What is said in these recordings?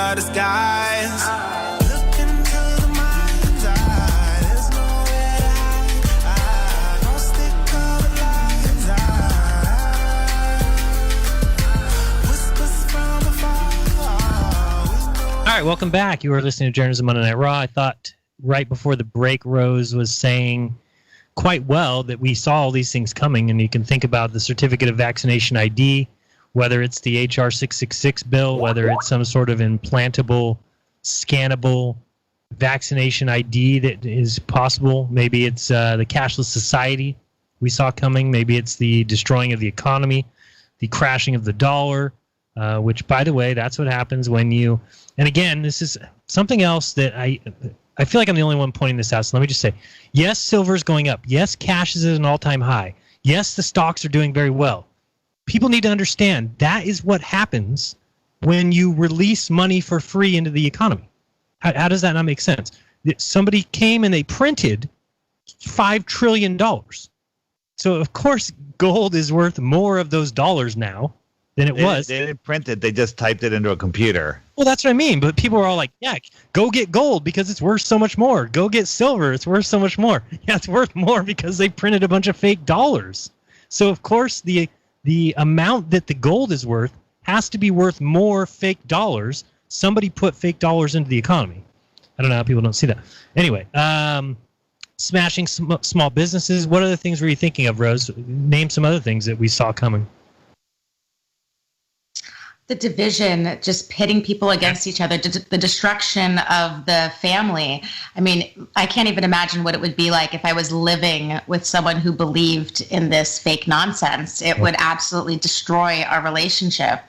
of disguise. Look into the mind's eye. There's nowhere to hide. Don't stick all the lies. Whispers from afar. All right, welcome back. You are listening to Jeranism Monday Night Raw. I thought right before the break, Rose was saying quite well that we saw all these things coming, and you can think about the certificate of vaccination ID, whether it's the HR 666 bill, whether it's some sort of implantable, scannable vaccination ID that is possible. Maybe it's the cashless society we saw coming. Maybe it's the destroying of the economy, the crashing of the dollar, which, by the way, that's what happens when you... And again, this is something else that I feel like I'm the only one pointing this out, so let me just say, yes, silver's going up. Yes, cash is at an all-time high. Yes, the stocks are doing very well. People need to understand that is what happens when you release money for free into the economy. How does that not make sense? Somebody came and they printed $5 trillion. So, of course, gold is worth more of those dollars now than it was. They didn't print it. They just typed it into a computer. Well, that's what I mean. But people are all like, yeah, go get gold because it's worth so much more. Go get silver. It's worth so much more. Yeah, it's worth more because they printed a bunch of fake dollars. So, of course, the amount that the gold is worth has to be worth more fake dollars. Somebody put fake dollars into the economy. I don't know how people don't see that. Anyway, smashing small businesses. What other things were you thinking of, Rose? Name some other things that we saw coming. The division, just pitting people against each other, the destruction of the family. I mean, I can't even imagine what it would be like if I was living with someone who believed in this fake nonsense. It would absolutely destroy our relationship.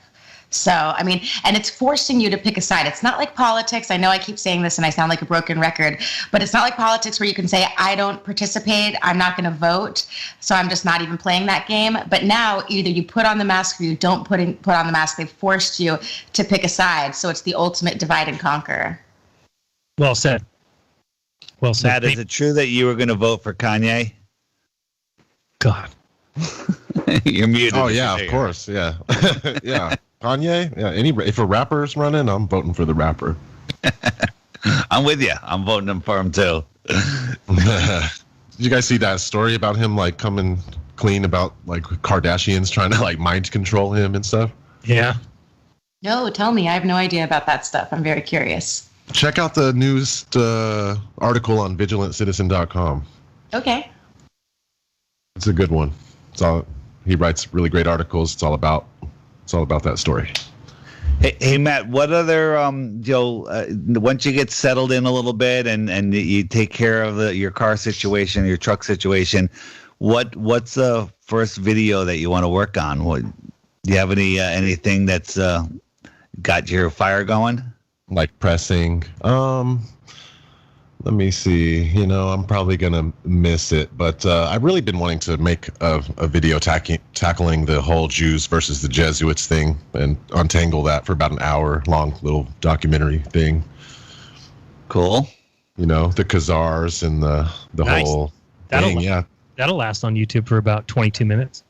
So, I mean, and it's forcing you to pick a side. It's not like politics. I know I keep saying this and I sound like a broken record, but it's not like politics where you can say, I don't participate, I'm not going to vote, so I'm just not even playing that game. But now either you put on the mask or you don't put on the mask. They've forced you to pick a side. So it's the ultimate divide and conquer. Well said. Well said. Matt, is it true that you were going to vote for Kanye? God. You're muted. Oh, yeah, of course. Yeah. Yeah. Kanye? Yeah, if a rapper's running, I'm voting for the rapper. I'm with you. I'm voting for him too. Did you guys see that story about him like coming clean about like Kardashians trying to like mind control him and stuff? Yeah. No, tell me. I have no idea about that stuff. I'm very curious. Check out the news article on VigilantCitizen.com. Okay. It's a good one. He writes really great articles. It's all about that story. Hey Matt, what other once you get settled in a little bit and you take care of your car situation, your truck situation, what's the first video that you want to work on? Do you have anything that's got your fire going? Like pressing. Let me see. I'm probably gonna miss it, but I've really been wanting to make a video tackling the whole Jews versus the Jesuits thing and untangle that for about an hour long little documentary thing. Cool. The Khazars and the Nice. whole thing. Yeah. That'll last on YouTube for about 22 minutes.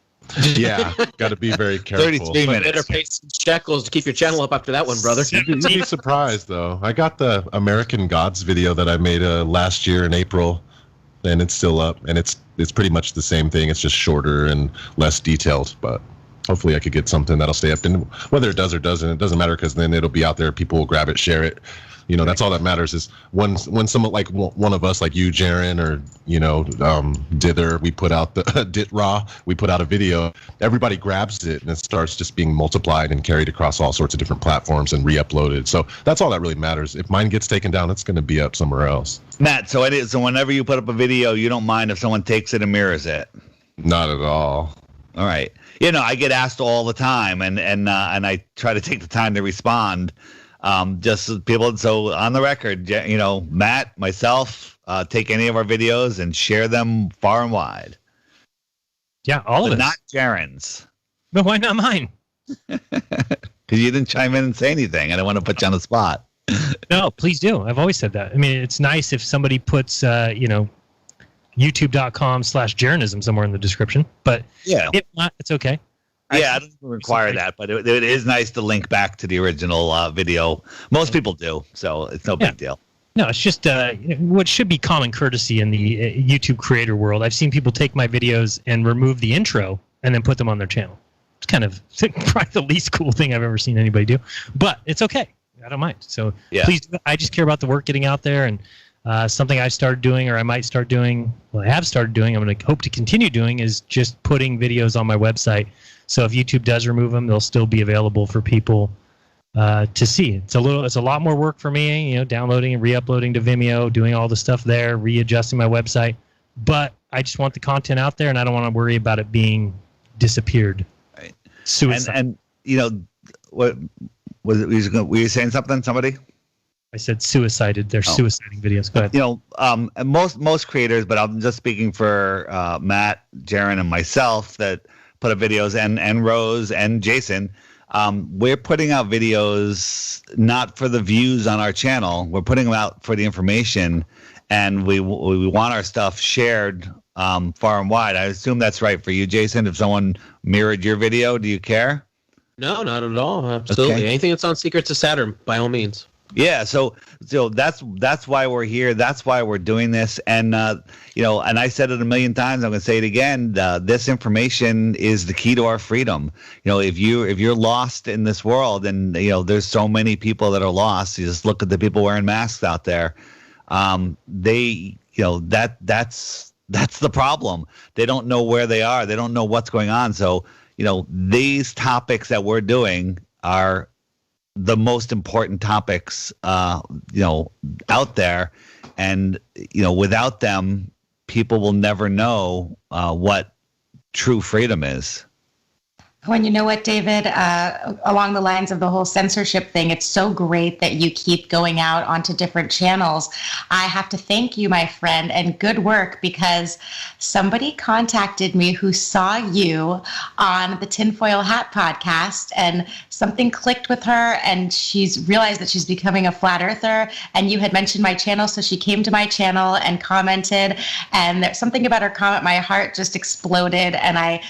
Yeah. Got to be very careful. 33 minutes. Better pay some shekels to keep your channel up after that one, brother. You'd be surprised, though. I got the American Gods video that I made last year in April, and it's still up, and it's pretty much the same thing. It's just shorter and less detailed, but hopefully I could get something that'll stay up. And whether it does or doesn't, it doesn't matter because then it'll be out there. People will grab it, share it. That's all that matters is when someone like one of us, like you, Jeran, or DITHR, we put out the DITRH RAW, we put out a video. Everybody grabs it and it starts just being multiplied and carried across all sorts of different platforms and re-uploaded. So that's all that really matters. If mine gets taken down, it's going to be up somewhere else. Matt, so whenever you put up a video, you don't mind if someone takes it and mirrors it? Not at all. All right. I get asked all the time, and I try to take the time to respond. Just so people, so on the record, Matt, myself, take any of our videos and share them far and wide. Yeah, all of it. Not Jeran's. But why not mine? Because you didn't chime in and say anything. I don't want to put you on the spot. No, please do. I've always said that. I mean, it's nice if somebody puts, YouTube.com/Jeranism somewhere in the description. But yeah, if not, it's okay. Yeah, I don't require that, but it is nice to link back to the original video. Most people do, so it's no big deal. No, it's just what should be common courtesy in the YouTube creator world. I've seen people take my videos and remove the intro and then put them on their channel. It's kind of probably the least cool thing I've ever seen anybody do, but it's okay. I don't mind. So please, I just care about the work getting out there, and something I started doing, or I might start doing, well, I have started doing, I'm going to hope to continue doing, is just putting videos on my website. So if YouTube does remove them, they'll still be available for people to see. It's a lot more work for me, downloading and re-uploading to Vimeo, doing all the stuff there, readjusting my website. But I just want the content out there, and I don't want to worry about it being disappeared. Right. Suicide. And what was it? Were you saying something? Somebody? I said suicided. They're suiciding videos. Go ahead. Most creators, but I'm just speaking for Matt, Jeran, and myself that put up videos, and Rose and Jason. We're putting out videos not for the views on our channel. We're putting them out for the information, and we want our stuff shared far and wide. I assume that's right for you, Jason. If someone mirrored your video, do you care? No, not at all. Absolutely. Okay. Anything that's on Secrets of Saturn, by all means. Yeah, so that's why we're here. That's why we're doing this, and and I said it a million times. I'm going to say it again. This information is the key to our freedom. If you're lost in this world, and there's so many people that are lost. You just look at the people wearing masks out there. That's the problem. They don't know where they are. They don't know what's going on. So these topics that we're doing are the most important topics out there, and without them, people will never know what true freedom is. Oh, and you know what, David? Along the lines of the whole censorship thing, it's so great that you keep going out onto different channels. I have to thank you, my friend, and good work, because somebody contacted me who saw you on the Tinfoil Hat podcast, and something clicked with her, and she's realized that she's becoming a flat earther, and you had mentioned my channel, so she came to my channel and commented, and there's something about her comment, my heart just exploded, and I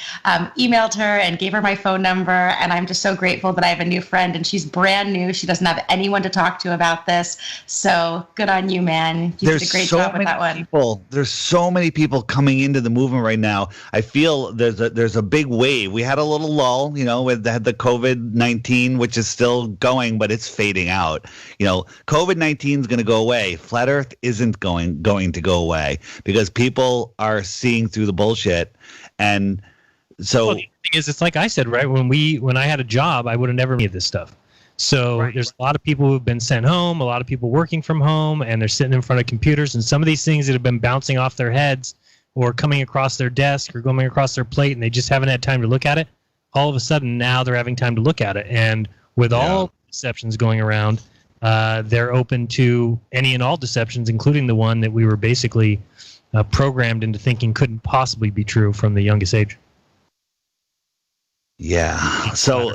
emailed her and gave her my phone number, and I'm just so grateful that I have a new friend, and she's brand new. She doesn't have anyone to talk to about this, so good on you, man. You did a great job with that one. There's so many people coming into the movement right now. I feel there's a big wave. We had a little lull, with the COVID-19, which is still going, but it's fading out. COVID-19 is going to go away. Flat Earth isn't going to go away, because people are seeing through the bullshit. And so, well, the thing is, it's like I said, right? When I had a job, I would have never made this stuff. So there's a lot of people who've been sent home, a lot of people working from home, and they're sitting in front of computers, and some of these things that have been bouncing off their heads or coming across their desk or going across their plate, and they just haven't had time to look at it. All of a sudden, now they're having time to look at it. And with all deceptions going around, they're open to any and all deceptions, including the one that we were basically programmed into thinking couldn't possibly be true from the youngest age. Yeah. So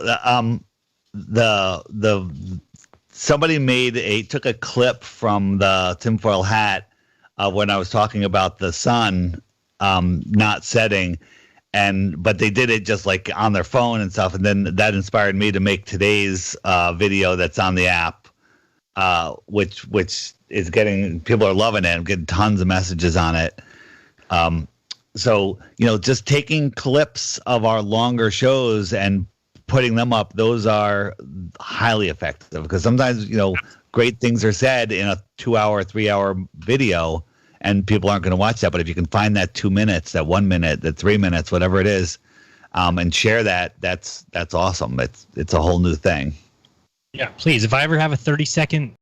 somebody took a clip from the tinfoil hat when I was talking about the sun not setting, but they did it just like on their phone and stuff, and then that inspired me to make today's video that's on the app, which is people are loving it. I'm getting tons of messages on it. So, just taking clips of our longer shows and putting them up, those are highly effective, because sometimes, great things are said in a 2-hour, 3-hour video, and people aren't going to watch that. But if you can find that 2 minutes, that 1 minute, that 3 minutes, whatever it is, and share that, that's awesome. It's a whole new thing. Yeah, please. If I ever have a 30-second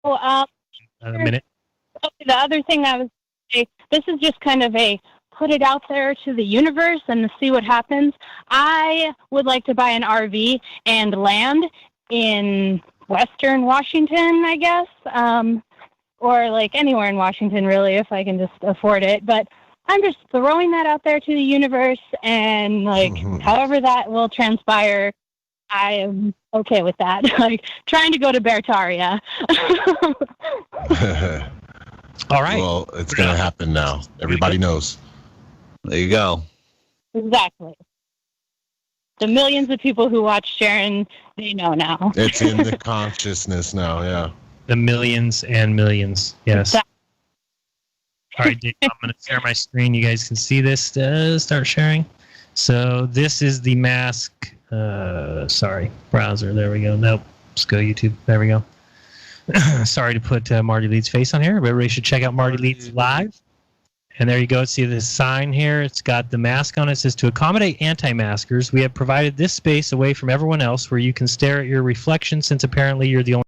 A minute. The other thing I was saying, this is just kind of a put it out there to the universe and see what happens. I would like to buy an RV and land in Western Washington, I guess, or like anywhere in Washington, really, if I can just afford it. But I'm just throwing that out there to the universe, and like however that will transpire, I am okay with that. Like trying to go to Bertaria. All right. Well, it's going to happen now. Everybody knows. There you go. Exactly. The millions of people who watch Jeran, they know now. It's in the consciousness now, yeah. The millions and millions. Yes. Exactly. All right, Dave, I'm going to share my screen. You guys can see this. Start sharing. So this is the mask. Sorry, browser. There we go. Nope. Let's go YouTube. There we go. Sorry to put Marty Leeds' face on here, but everybody should check out Marty Leeds live. And there you go. See this sign here? It's got the mask on it. It says, to accommodate anti-maskers, we have provided this space away from everyone else where you can stare at your reflection, since apparently you're the only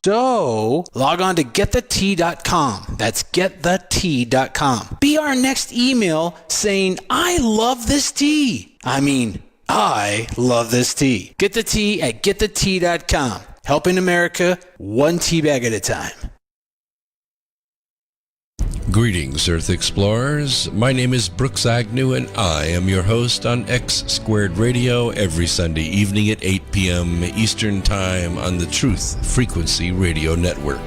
So, log on to getthetea.com. That's getthetea.com. Be our next email saying, I love this tea. I mean, I love this tea. Get the tea at getthetea.com. Helping America one tea bag at a time. Greetings, Earth Explorers. My name is Brooks Agnew, and I am your host on X Squared Radio every Sunday evening at 8 p.m. Eastern Time on the Truth Frequency Radio Network.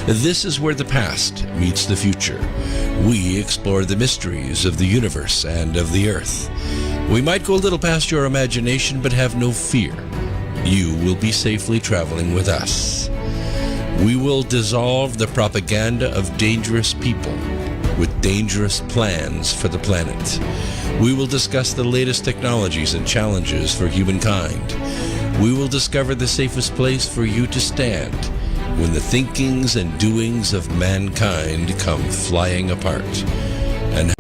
This is where the past meets the future. We explore the mysteries of the universe and of the Earth. We might go a little past your imagination, but have no fear. You will be safely traveling with us. We will dissolve the propaganda of dangerous people with dangerous plans for the planet. We will discuss the latest technologies and challenges for humankind. We will discover the safest place for you to stand when the thinkings and doings of mankind come flying apart. And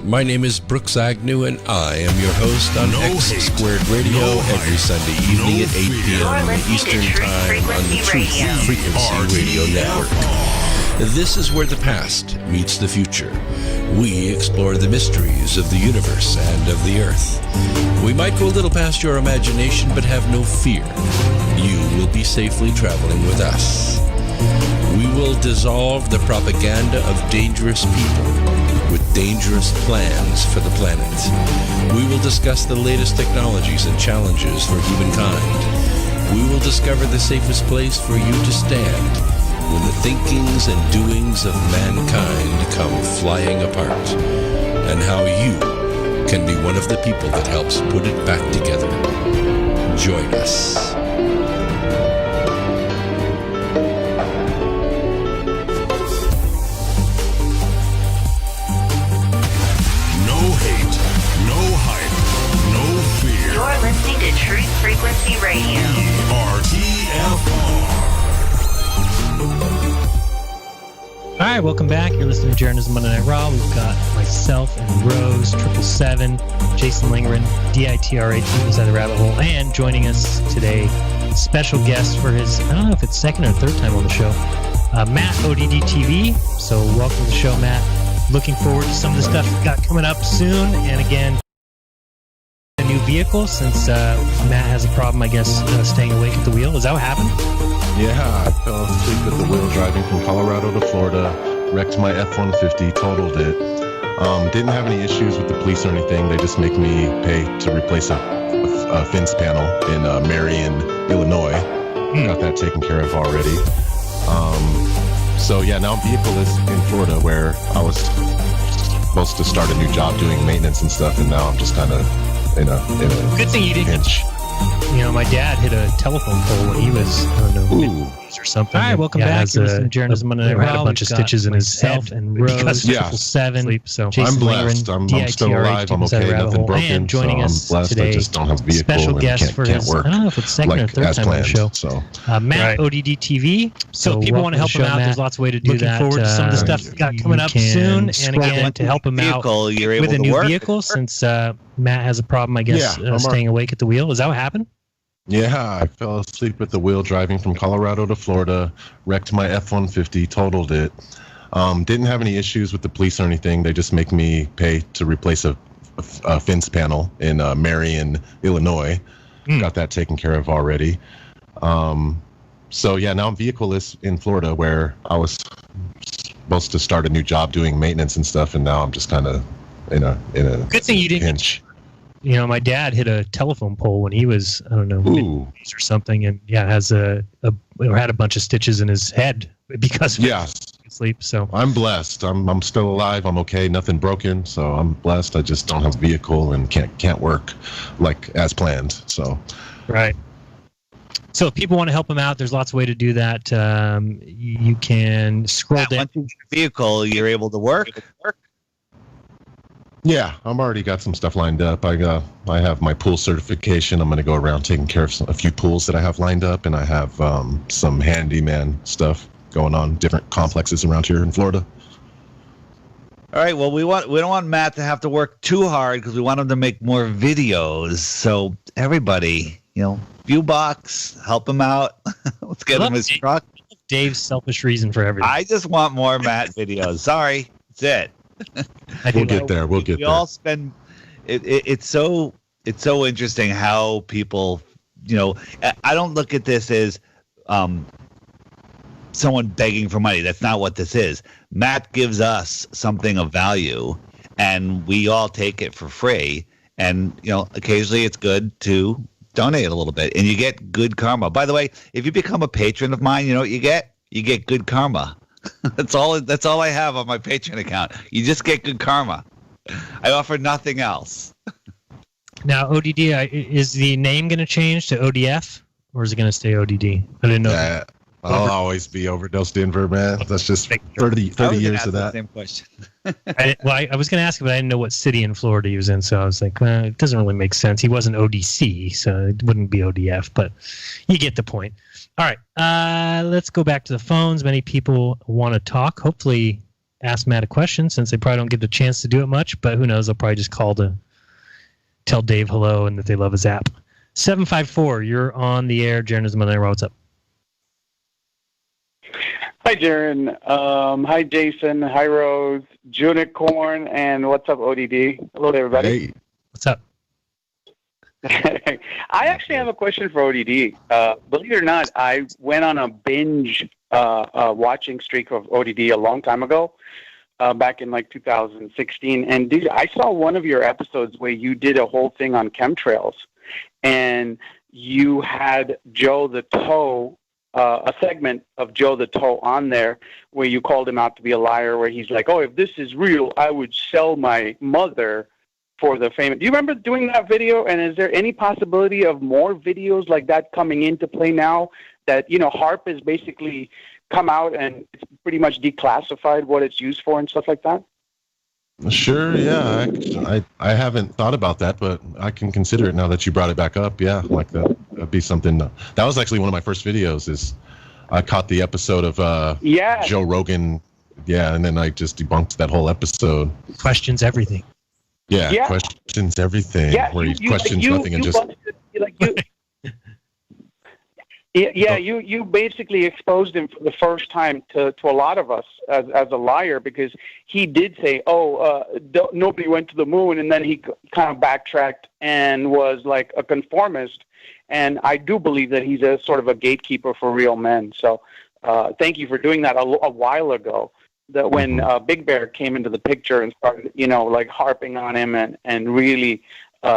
my name is Brooks Agnew, and I am your host on X Squared Radio every Sunday evening at 8 p.m. Eastern Time on the Truth Frequency Radio Network. This is where the past meets the future. We explore the mysteries of the universe and of the Earth. We might go a little past your imagination, but have no fear. You will be safely traveling with us. We will dissolve the propaganda of dangerous people with dangerous plans for the planet. We will discuss the latest technologies and challenges for humankind. We will discover the safest place for you to stand when the thinkings and doings of mankind come flying apart, and how you can be one of the people that helps put it back together. Join us. You're listening to Truth Frequency Radio. TFR. All right, welcome back. You're listening to Jeranism Monday Night Raw. We've got myself and Rose, 777, Jason Lingren, DITRH, Inside the Rabbit Hole, and joining us today, special guest for his, I don't know if it's second or third time on the show, Matt, ODD TV. So welcome to the show, Matt. Looking forward to some of the stuff we've got coming up soon. And again, a new vehicle, since Matt has a problem, I guess, staying awake at the wheel. Is that what happened? Yeah, I fell asleep at the wheel driving from Colorado to Florida, wrecked my F-150, totaled it. Didn't have any issues with the police or anything. They just make me pay to replace a fence panel in Marion, Illinois. Got that taken care of already. So yeah, now I'm vehicleless in Florida, where I was supposed to start a new job doing maintenance and stuff, and now I'm just kind of in a Good thing you didn't. pinch. You know, my dad hit a telephone pole when he was, I don't know, Ooh. or something. All right, welcome back. You're listening to Jeranism RAW. Had a bunch of stitches in his myself head and Rose, Yeah. 777. Sleep, so I'm Jason blessed. Lingren, I'm still DITRH, alive. I'm okay. Rabbit Nothing Hole. broken. And joining so us I'm blessed. today, I just don't have a vehicle special and guest for can't his, work I don't know if it's second like or third as time on the planned. show. So Matt, ODD TV. So if people want to help him out, there's lots of ways to do Looking that. forward to some of the stuff you that's got coming up can soon. And scroll again, to help him out Vehicle, you're able with a to new work. vehicle, since Matt has a problem, I guess, Yeah, I'm staying awake at the wheel. Is that what happened? yeah, I fell asleep at the wheel driving from Colorado to Florida, wrecked my F-150, totaled it. Didn't have any issues with the police or anything. They just make me pay to replace a fence panel in Marion, Illinois. Got that taken care of already. So yeah, now I'm vehicleless in Florida, where I was supposed to start a new job doing maintenance and stuff, and now I'm just kind of in a Good thing you didn't. pinch. You know, my dad hit a telephone pole when he was, I don't know, Ooh. or something, and has had a bunch of stitches in his head because of Yeah. sleep. So I'm blessed. I'm still alive. I'm okay. Nothing broken. So I'm blessed. I just don't have a vehicle and can't work like as planned. So right. So if people want to help him out, there's lots of ways to do that. You can scroll down. Once you get a vehicle, you're able to work. yeah, I'm already got some stuff lined up. I have my pool certification. I'm going to go around taking care of a few pools that I have lined up, and I have some handyman stuff going on, different complexes around here in Florida. All right. Well, we don't want Matt to have to work too hard because we want him to make more videos. So everybody, Viewbox, help him out. Let's get him his truck. Dave's selfish reason for everything. I just want more Matt videos. Sorry, that's it. We'll get there. We'll get We there. all spend. It's so interesting how people. I don't look at this as someone begging for money. That's not what this is. Matt gives us something of value, and we all take it for free. And occasionally it's good to donate a little bit, and you get good karma. By the way, if you become a patron of mine, you know what you get? You get good karma. That's all I have on my Patreon account. You just get good karma. I offer nothing else. Now, ODD, is the name going to change to ODF, or is it going to stay ODD? I didn't know. I'll always be Overdose Denver, man. That's just 30 years of that. Same question. I was going to ask him, but I didn't know what city in Florida he was in, so I was like, well, it doesn't really make sense. He wasn't ODC, so it wouldn't be ODF, but you get the point. All right, let's go back to the phones. Many people want to talk. Hopefully ask Matt a question, since they probably don't get the chance to do it much, but who knows, they'll probably just call to tell Dave hello and that they love his app. 754, you're on the air. Jeranism RAW, what's up? Hi, Jeran. Hi, Jason. Hi, Rose. Junicorn. And what's up, ODD? Hello, everybody. Hey. What's up? I actually have a question for ODD. Believe it or not, I went on a binge watching streak of ODD a long time ago, back in like 2016. And dude, I saw one of your episodes where you did a whole thing on chemtrails, and you had Joe the Toe, a segment of Joe the Toe on there where you called him out to be a liar, where he's like, oh, if this is real, I would sell my mother for the fame. Do you remember doing that video? And is there any possibility of more videos like that coming into play now that, HARP has basically come out and it's pretty much declassified what it's used for and stuff like that? Sure, yeah. I haven't thought about that, but I can consider it now that you brought it back up. Yeah, like that'd be something. That was actually one of my first videos. Is I caught the episode of Joe Rogan, and then I just debunked that whole episode. Questions everything. Yeah. Questions everything. Yeah, where he questions nothing and just. You basically exposed him for the first time to a lot of us as a liar, because he did say, nobody went to the moon, and then he kind of backtracked and was like a conformist. And I do believe that he's a sort of a gatekeeper for real men. So thank you for doing that a while ago. That when Big Bear came into the picture and started, like harping on him and really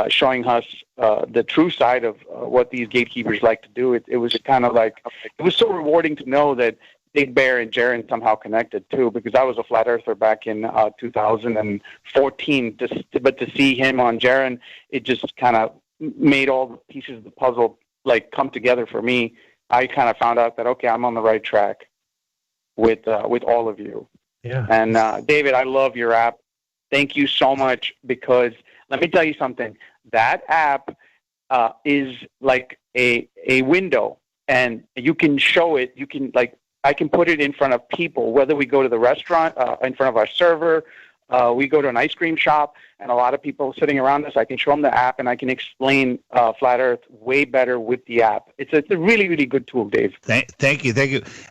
showing us the true side of what these gatekeepers like to do. It was kind of like, it was so rewarding to know that, Big Bear and Jeran somehow connected too, because I was a flat earther back in 2014. But to see him on Jeran, it just kind of made all the pieces of the puzzle like come together for me. I kind of found out that, okay, I'm on the right track with all of you. Yeah. And David, I love your app. Thank you so much, because let me tell you something. That app is like a window, and you can show it. You can I can put it in front of people, whether we go to the restaurant, in front of our server, we go to an ice cream shop, and a lot of people sitting around us. I can show them the app, and I can explain Flat Earth way better with the app. It's a really, really good tool, Dave. Thank you.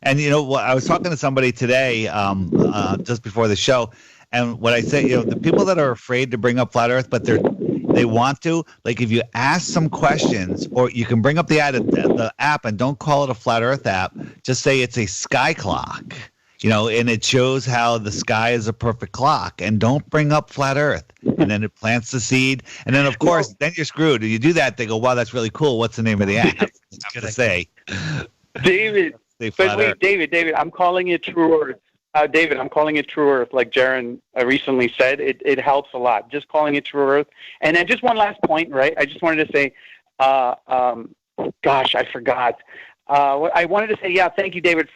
And you know what? I was talking to somebody today, just before the show, and what I said, the people that are afraid to bring up Flat Earth, but they want to, like, if you ask some questions, or you can bring up the app and don't call it a Flat Earth app, just say it's a sky clock, and it shows how the sky is a perfect clock, and don't bring up Flat Earth. And then it plants the seed. And then, of course, then you're screwed. If you do that, they go, wow, that's really cool. What's the name of the app? Good to say. David, David, I'm calling it True Earth. David, I'm calling it True Earth, like Jeran recently said. It helps a lot, just calling it True Earth. And then just one last point, right? I just wanted to say, gosh, I forgot. I wanted to say, thank you, David,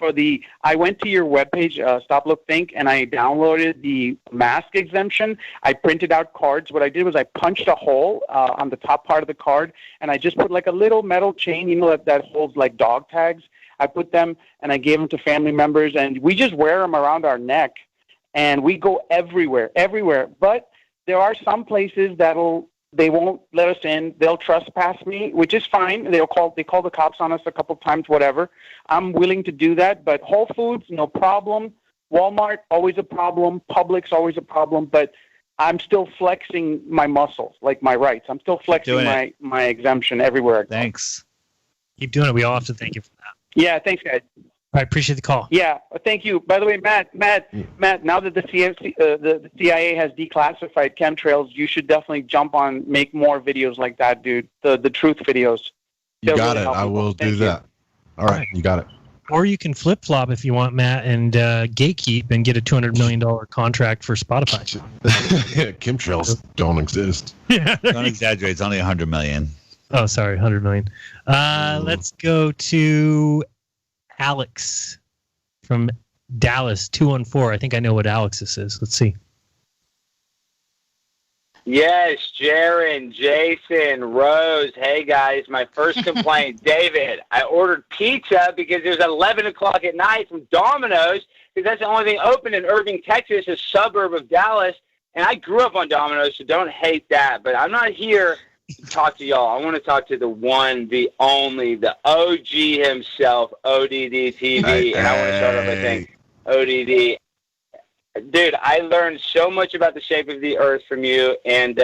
I went to your webpage, Stop, Look, Think, and I downloaded the mask exemption. I printed out cards. What I did was I punched a hole on the top part of the card, and I just put like a little metal chain, that holds like dog tags. I put them, and I gave them to family members, and we just wear them around our neck, and we go everywhere. But there are some places they won't let us in. They'll trespass me, which is fine. They call the cops on us a couple of times, whatever. I'm willing to do that. But Whole Foods, no problem. Walmart, always a problem. Publix, always a problem. But I'm still flexing my muscles, like my rights. I'm still flexing my exemption everywhere. Thanks. Keep doing it. We all have to thank you for that. Yeah, thanks, guys. I appreciate the call. Yeah, thank you. By the way, Matt, now that the CIA has declassified chemtrails, you should definitely jump on, make more videos like that, dude. The truth videos. You got it. I will do that. All right, you got it. Or you can flip-flop if you want, Matt, and gatekeep and get a $200 million contract for Spotify. Chemtrails don't exist. Don't exaggerate. It's only $100 million. Oh, sorry, $100 million. Let's go to Alex from Dallas, 214. I think I know what Alex's is. Let's see. Yes, Jeran, Jason, Rose. Hey, guys, my first complaint. David, I ordered pizza because it was 11 o'clock at night from Domino's, because that's the only thing open in Irving, Texas, a suburb of Dallas. And I grew up on Domino's, so don't hate that. But I'm not here to talk to y'all. I want to talk to the one, the only, the OG himself, ODD TV. And I want to start off by saying, ODD. Dude, I learned so much about the shape of the earth from you, and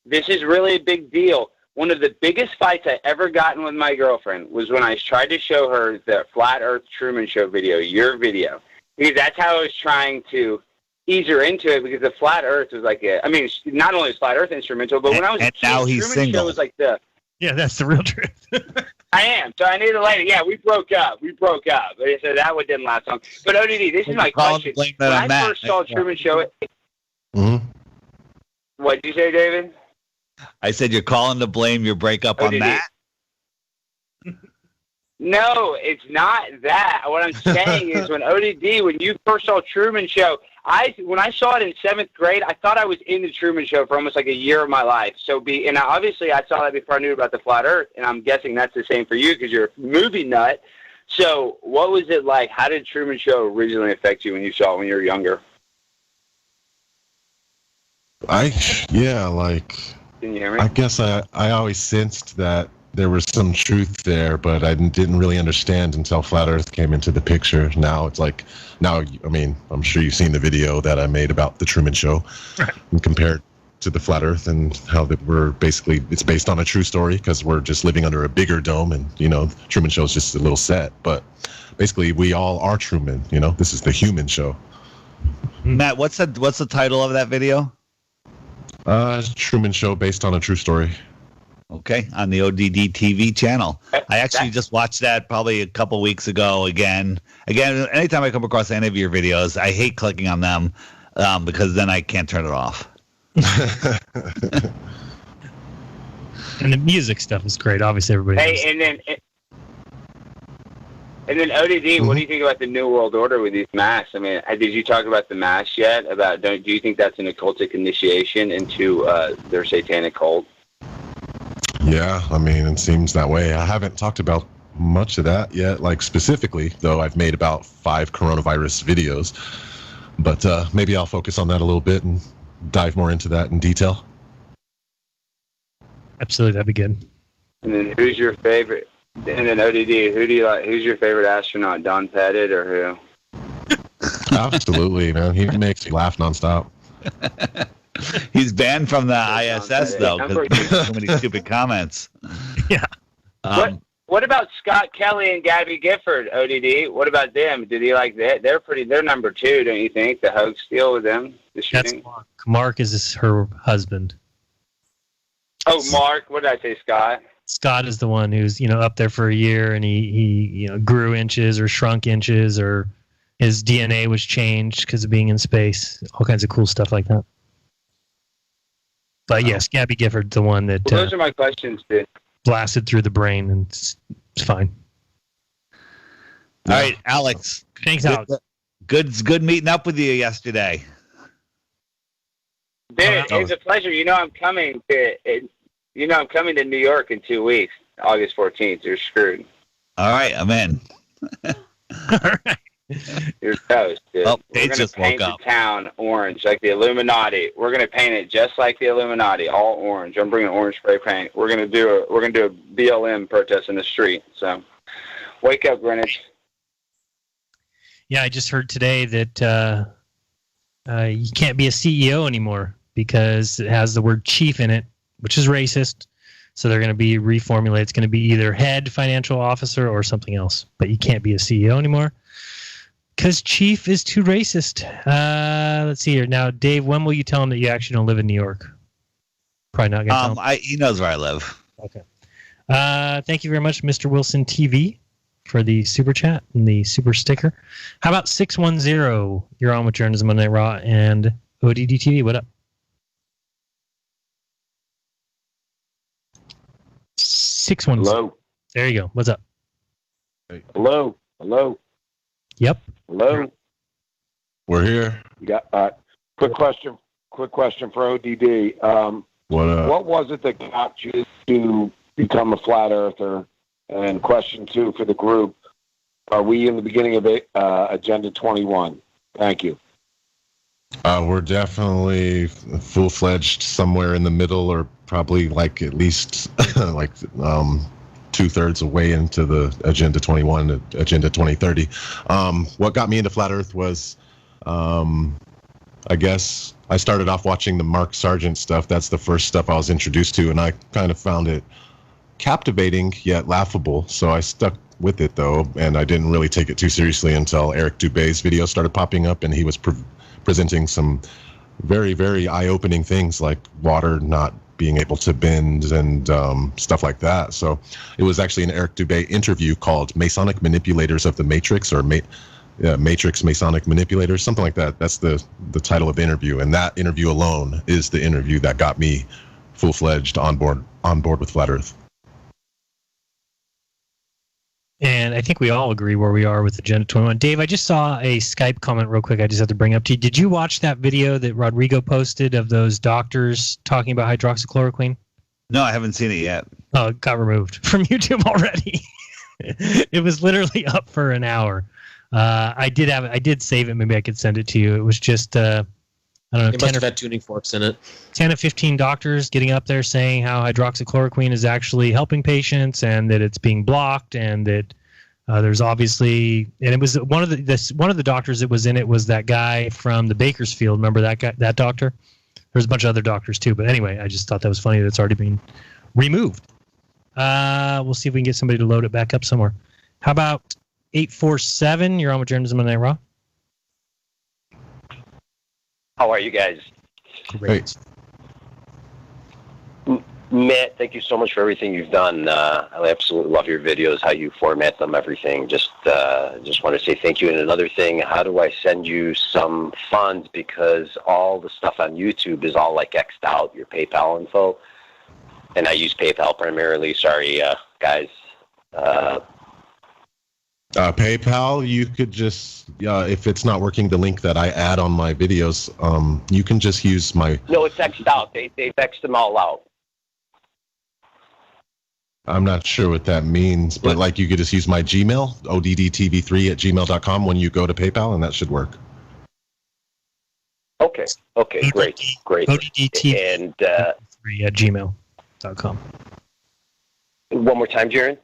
this is really a big deal. One of the biggest fights I ever gotten with my girlfriend was when I tried to show her the Flat Earth Truman Show video, your video, because that's how I was trying to ease her into it, because the Flat Earth was like not only is Flat Earth instrumental, but when I was a kid, now he's Truman single. Show was like the... Yeah, that's the real truth. I am. So I need a lady. Yeah, we broke up. So that one didn't last long. But ODD, this is my question. When I first saw Truman Show... What did you say, David? I said you're calling to blame your breakup on Matt? No, it's not that. What I'm saying is when you first saw Truman Show, when I saw it in 7th grade, I thought I was in the Truman Show for almost like a year of my life. And obviously I saw that before I knew about the Flat Earth, and I'm guessing that's the same for you because you're a movie nut. So what was it like? How did Truman Show originally affect you when you saw it when you were younger? Can you hear me? I guess I always sensed that there was some truth there, but I didn't really understand until Flat Earth came into the picture. Now it's like, I'm sure you've seen the video that I made about the Truman Show, right, and compared to the Flat Earth, and how that it's based on a true story because we're just living under a bigger dome, and Truman Show is just a little set, but basically we all are Truman. This is the human show. Matt, what's the title of that video? Truman Show based on a true story. Okay, on the ODD TV channel. I actually just watched that probably a couple weeks ago again. Anytime I come across any of your videos, I hate clicking on them because then I can't turn it off. And the music stuff is great. Obviously, everybody. Hey, and then ODD, what do you think about the New World Order with these masks? I mean, did you talk about the masks yet? Do you think that's an occultic initiation into their satanic cult? Yeah, I mean, it seems that way. I haven't talked about much of that yet, like specifically, though I've made about 5 coronavirus videos. But maybe I'll focus on that a little bit and dive more into that in detail. Absolutely, that'd be good. And then who's your favorite? And then ODD, who do you like? Who's your favorite astronaut? Don Pettit or who? Absolutely, man. He makes me laugh nonstop. He's banned from the ISS though because he makes so many stupid comments. Yeah. What about Scott Kelly and Gabby Gifford? ODD. What about them? Did he like that? They're number 2, don't you think? The hoax deal with them. The shooting. That's Mark. Mark is her husband. Oh, Mark. What did I say, Scott? Scott is the one who's up there for a year, and he grew inches or shrunk inches, or his DNA was changed because of being in space. All kinds of cool stuff like that. But yes, Gabby Gifford's the one that those are my questions, dude. Blasted through the brain, and it's fine. All right, Alex. Thanks, Alex. Good meeting up with you yesterday. Dude, it's a pleasure. I'm coming to New York in 2 weeks, August 14th. You're screwed. All right, I'm in. All right. You're toast, dude. Oh, We're going to just paint woke up. the town orange like the Illuminati. We're going to paint it just like the Illuminati, all orange. I'm bringing orange spray paint. We're going to do a BLM protest in the street. So, wake up, Greenwich. Yeah, I just heard today that you can't be a CEO anymore because it has the word chief in it, which is racist. So they're going to be reformulated. It's going to be either head financial officer or something else. But you can't be a CEO anymore because chief is too racist. Let's see here. Now, Dave, when will you tell him that you actually don't live in New York? Probably not going to tell him. He knows where I live. Okay. Thank you very much, Mr. Wilson TV, for the super chat and the super sticker. How about 610? You're on with Jeranism Monday Night Raw and ODD TV. What up? 610. Hello. There you go. What's up? Hello. Hello. Yep. Hello. We're here. You got quick question for ODD. What was it that got you to become a flat earther? And question 2 for the group: are we in the beginning of Agenda 21? Thank you. We're definitely full-fledged somewhere in the middle, or probably like at least like 2/3 away into the Agenda 21, Agenda 2030. What got me into Flat Earth was, I guess I started off watching the Mark Sargent stuff. That's the first stuff I was introduced to, and I kind of found it captivating yet laughable. So I stuck with it though, and I didn't really take it too seriously until Eric Dubé's video started popping up, and he was presenting some very, very eye-opening things like water not being able to bend and stuff like that. So it was actually an Eric Dubé interview called Masonic Manipulators of the Matrix, or Matrix Masonic Manipulators, something like that. That's the title of the interview, and that interview alone is the interview that got me full-fledged on board with Flat Earth. And I think we all agree where we are with Agenda 21. Dave, I just saw a Skype comment real quick I just have to bring up to you. Did you watch that video that Rodrigo posted of those doctors talking about hydroxychloroquine? No, I haven't seen it yet. Oh, it got removed from YouTube already. It was literally up for an hour. I did save it. Maybe I could send it to you. It was just, I don't know. It must have had tuning forks in it. 10 to 15 doctors getting up there saying how hydroxychloroquine is actually helping patients and that it's being blocked, and that there's obviously, and it was one of the doctors that was in it was that guy from the Bakersfield. Remember that guy, that doctor? There's a bunch of other doctors too. But anyway, I just thought that was funny that it's already been removed. We'll see if we can get somebody to load it back up somewhere. How about 847? You're on with Jeranism Monday Night Raw. How are you guys? Great. Matt, thank you so much for everything you've done. I absolutely love your videos, how you format them, everything. Just want to say thank you. And another thing, how do I send you some funds? Because all the stuff on YouTube is all like X'd out, your PayPal info. And I use PayPal primarily. Sorry, guys. PayPal, you could just, if it's not working, the link that I add on my videos, you can just use my... No, it's X'd out. They've X'd them all out. I'm not sure what that means, but like you could just use my Gmail, oddtv3@gmail.com when you go to PayPal, and that should work. Okay, great. ODDTV3 And @gmail.com. one more time, Jeran.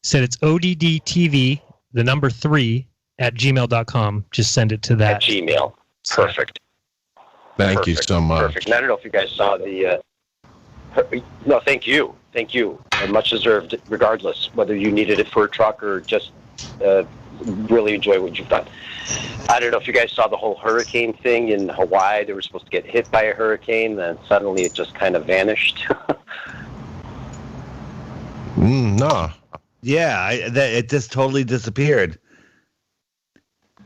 Said it's ODDTV, the number 3 @gmail.com. Just send it to that. At Gmail. Perfect. Thank you so much. Perfect. And I don't know if you guys saw the... no, thank you. Thank you. And much deserved, regardless, whether you needed it for a truck or just really enjoy what you've done. I don't know if you guys saw the whole hurricane thing in Hawaii. They were supposed to get hit by a hurricane, then suddenly it just kind of vanished. No. Yeah, it just totally disappeared.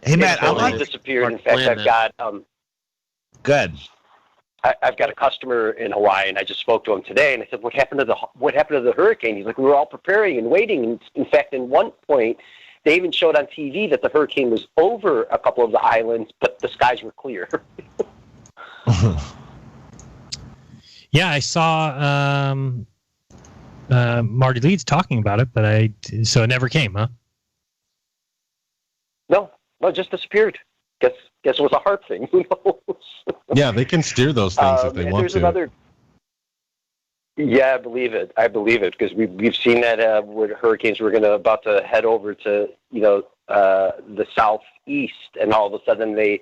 Hey, Matt, Totally disappeared. In fact, I've got... Good. I've got a customer in Hawaii, and I just spoke to him today, and I said, "What happened to the hurricane?" He's like, "We were all preparing and waiting." And in fact, in one point, they even showed on TV that the hurricane was over a couple of the islands, but the skies were clear. Yeah, I saw Marty Leeds talking about it, but so it never came, huh? No, it just disappeared. Guess it was a heart thing. Who knows? Yeah, they can steer those things if they want to. Yeah, I believe it, because we've seen that where hurricanes were about to head over to the southeast, and all of a sudden they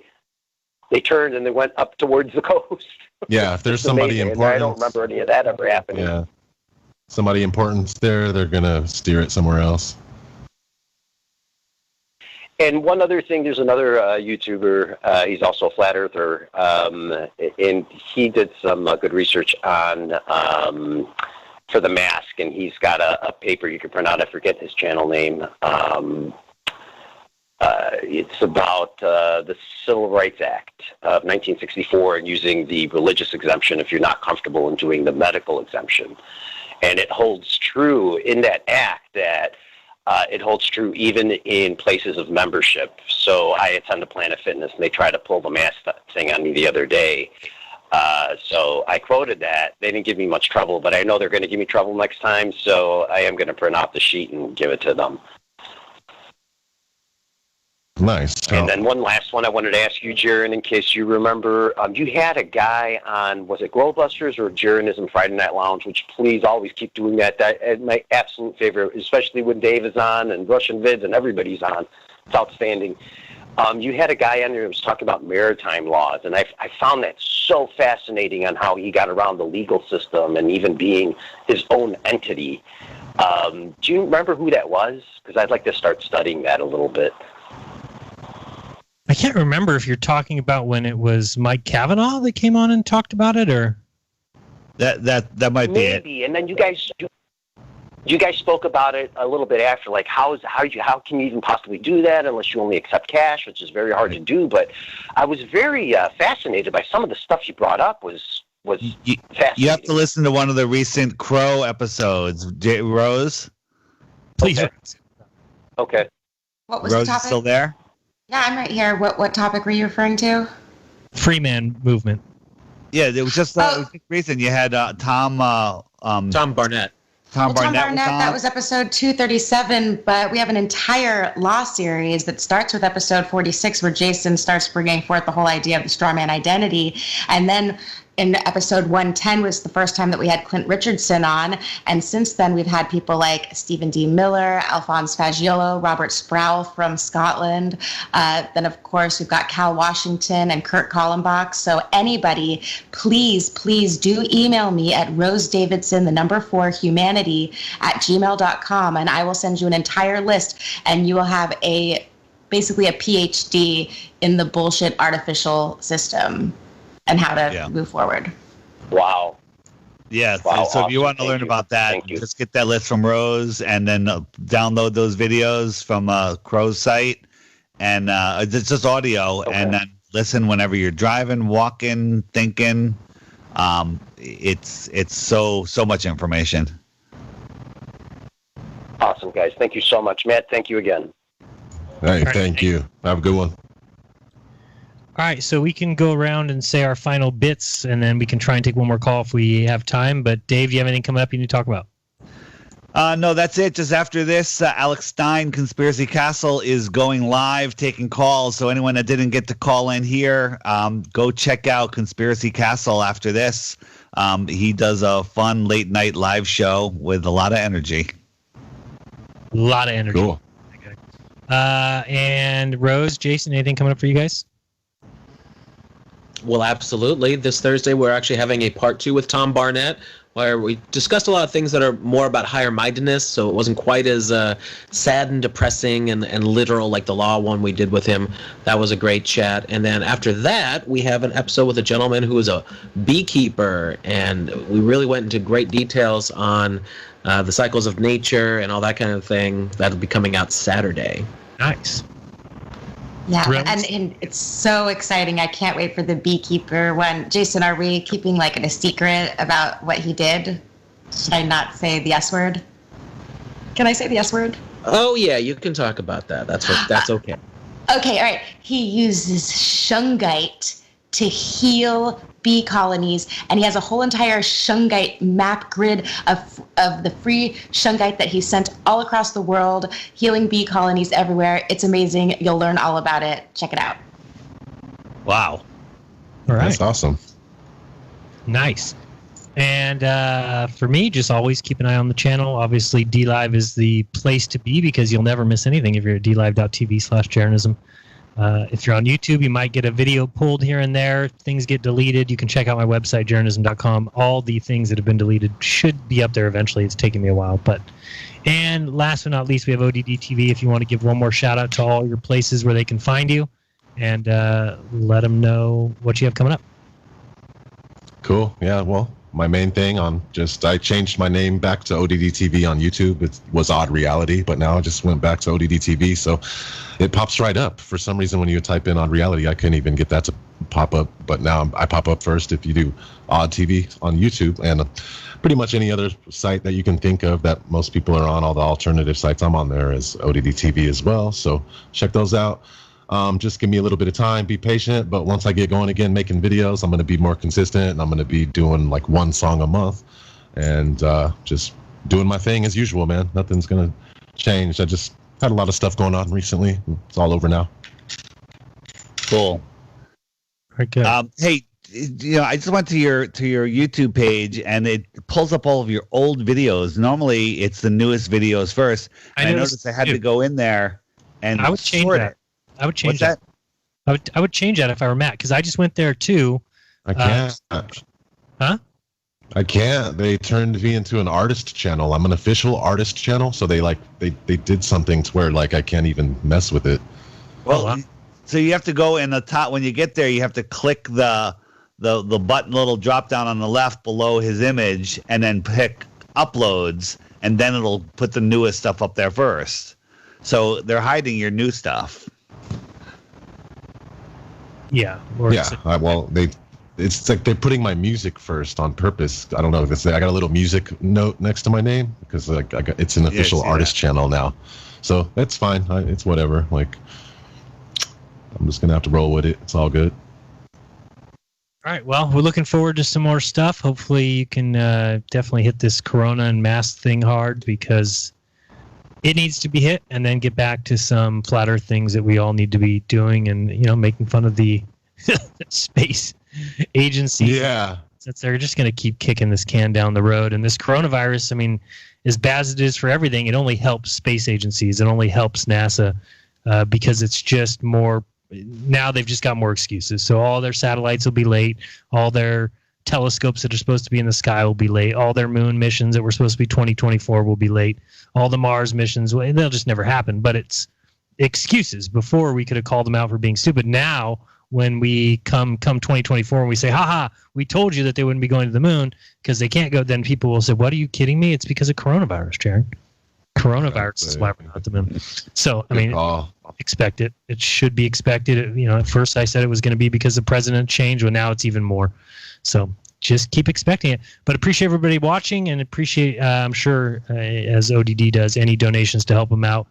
turned and they went up towards the coast. Yeah, if there's somebody important, I don't remember any of that ever happening. Yeah, somebody important's there, they're gonna steer it somewhere else. And one other thing, there's another YouTuber, he's also a flat earther, and he did some good research on for the mask, and he's got a paper you can print out. I forget his channel name. It's about the Civil Rights Act of 1964 and using the religious exemption if you're not comfortable in doing the medical exemption. And it holds true in that act that it holds true even in places of membership. So I attend the Planet Fitness, and they try to pull the mask thing on me the other day. So I quoted that. They didn't give me much trouble, but I know they're going to give me trouble next time, so I am going to print out the sheet and give it to them. Nice. And then one last one I wanted to ask you, Jeran, in case you remember. You had a guy on, was it Glowbusters or Jeranism Friday Night Lounge, which please always keep doing that. That's my absolute favorite, especially when Dave is on and Russian Vids and everybody's on. It's outstanding. You had a guy on there who was talking about maritime laws, and I found that so fascinating on how he got around the legal system and even being his own entity. Do you remember who that was? Because I'd like to start studying that a little bit. I can't remember if you're talking about when it was Mike Kavanaugh that came on and talked about it, or that might be it. Maybe. And then you guys spoke about it a little bit after, like how can you even possibly do that unless you only accept cash, which is very hard to do. But I was very fascinated by some of the stuff you brought up. Was fascinating. You have to listen to one of the recent Crow episodes. Rose, please. Okay. What was Rose the topic? Still there? Yeah, I'm right here. What topic were you referring to? Free man movement. Yeah, it was just recent. You had Tom Barnett. Tom Barnett. Tom Barnett, that was episode 237, but we have an entire law series that starts with episode 46, where Jason starts bringing forth the whole idea of the strawman identity. And then in episode 110 was the first time that we had Clint Richardson on. And since then, we've had people like Stephen D. Miller, Alphonse Fagiolo, Robert Sproul from Scotland. Then, of course, we've got Cal Washington and Kurt Kallenbach. So anybody, please do email me at rosedavidson4humanity@gmail.com, and I will send you an entire list, and you will have basically a PhD in the bullshit artificial system and how to move forward. Wow. Yeah, Wow, so if you awesome. want to Thank learn you. about that, Thank you. just get that list from Rose and then download those videos from Crow's site. And it's just audio, and then listen whenever you're driving, walking, thinking. It's so much information. Awesome, guys. Thank you so much. Matt, thank you again. Hey, thank you. Have a good one. All right, so we can go around and say our final bits, and then we can try and take one more call if we have time. But Dave, do you have anything coming up you need to talk about? No, that's it. Just after this, Alex Stein, Conspiracy Castle, is going live, taking calls. So anyone that didn't get to call in here, go check out Conspiracy Castle after this. He does a fun late night live show with a lot of energy. A lot of energy. Cool. And Rose, Jason, anything coming up for you guys? Well, absolutely. This Thursday, we're actually having a part 2 with Tom Barnett, where we discussed a lot of things that are more about higher mindedness, so it wasn't quite as sad and depressing and literal like the law one we did with him. That was a great chat. And then after that, we have an episode with a gentleman who is a beekeeper, and we really went into great details on the cycles of nature and all that kind of thing. That'll be coming out Saturday. Nice. Yeah, and it's so exciting. I can't wait for the beekeeper one. Jason, are we keeping like a secret about what he did? Should I not say the S word? Can I say the S word? Oh, yeah, you can talk about that. That's okay. Okay, all right. He uses shungite to heal bee colonies, and he has a whole entire shungite map grid of the free shungite that he sent all across the world, healing bee colonies everywhere. It's amazing. You'll learn all about it. Check it out. Wow. All right. That's awesome. Nice. And for me, just always keep an eye on the channel. Obviously, DLive is the place to be because you'll never miss anything if you're at dlive.tv/Jeranism. If you're on YouTube, you might get a video pulled here and there. Things get deleted. You can check out my website, Jeranism.com. All the things that have been deleted should be up there eventually. It's taken me a while. And last but not least, we have ODD TV. If you want to give one more shout out to all your places where they can find you and let them know what you have coming up. Cool. Yeah, well, my main thing I changed my name back to ODD TV on YouTube. It was Odd Reality, but now I just went back to ODD TV, so it pops right up. For some reason, when you type in Odd Reality, I couldn't even get that to pop up, but now I pop up first if you do Odd TV on YouTube, and pretty much any other site that you can think of that most people are on, all the alternative sites I'm on there is ODD TV as well, so check those out. Just give me a little bit of time, be patient, but once I get going again making videos, I'm going to be more consistent, and I'm going to be doing like one song a month, and just doing my thing as usual, man. Nothing's going to change. I just had a lot of stuff going on recently. It's all over now. Cool. Very good. Hey, I just went to your YouTube page, and it pulls up all of your old videos. Normally, it's the newest videos first. I noticed I had to go in there and I would change that. I would change What's that. I would change that if I were Matt, because I just went there too. I can't. Huh? I can't. They turned me into an artist channel. I'm an official artist channel, so they did something to where like I can't even mess with it. Well, so you have to go in the top when you get there. You have to click the button, little drop down on the left below his image, and then pick uploads, and then it'll put the newest stuff up there first. So they're hiding your new stuff. Yeah. It's like they're putting my music first on purpose. I don't know if I got a little music note next to my name because like it's an official artist channel now, so that's fine. It's whatever. Like I'm just gonna have to roll with it. It's all good. All right. Well, we're looking forward to some more stuff. Hopefully, you can definitely hit this Corona and mask thing hard because it needs to be hit, and then get back to some flat Earth things that we all need to be doing, and making fun of the space agency. Yeah, since they're just going to keep kicking this can down the road. And this coronavirus, I mean, as bad as it is for everything, it only helps space agencies. It only helps NASA because it's just more. Now they've just got more excuses. So all their satellites will be late. All their telescopes that are supposed to be in the sky will be late. All their moon missions that were supposed to be 2024 will be late. All the Mars missions, they'll just never happen. But it's excuses. Before we could have called them out for being stupid. Now when we come 2024 and we say, haha, we told you that they wouldn't be going to the moon because they can't go, then people will say, what are you kidding me? It's because of coronavirus, Jeran. Coronavirus is why we're not at the moon. So, I mean, expect it. It should be expected. At first I said it was going to be because the president changed, but now it's even more. So just keep expecting it. But appreciate everybody watching, and appreciate, I'm sure, as ODD does, any donations to help him out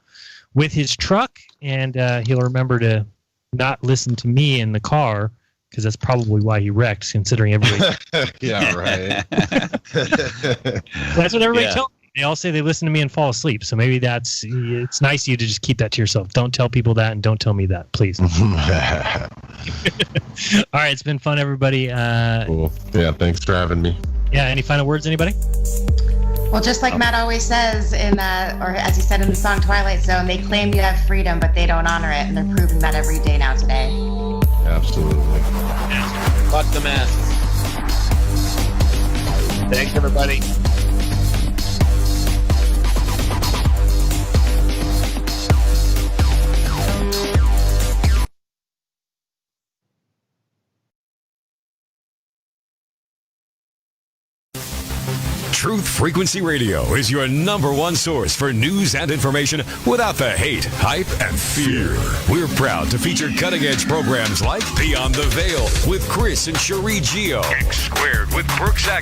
with his truck. And he'll remember to not listen to me in the car, because that's probably why he wrecked, considering everybody. Yeah, right. That's what everybody tells me. They all say they listen to me and fall asleep. So maybe it's nice of you to just keep that to yourself. Don't tell people that, and don't tell me that, please. All right, it's been fun, everybody. Cool. Yeah, thanks for having me. Yeah, any final words, anybody? Well, just like Matt always says or as he said in the song Twilight Zone, they claim you have freedom, but they don't honor it, and they're proving that every day now today. Absolutely. Fuck the masks. Thanks, everybody. Truth Frequency Radio is your #1 source for news and information without the hate, hype, and fear. We're proud to feature cutting-edge programs like Beyond the Veil with Chris and Cherie Geo, X Squared with Brooks Agnew.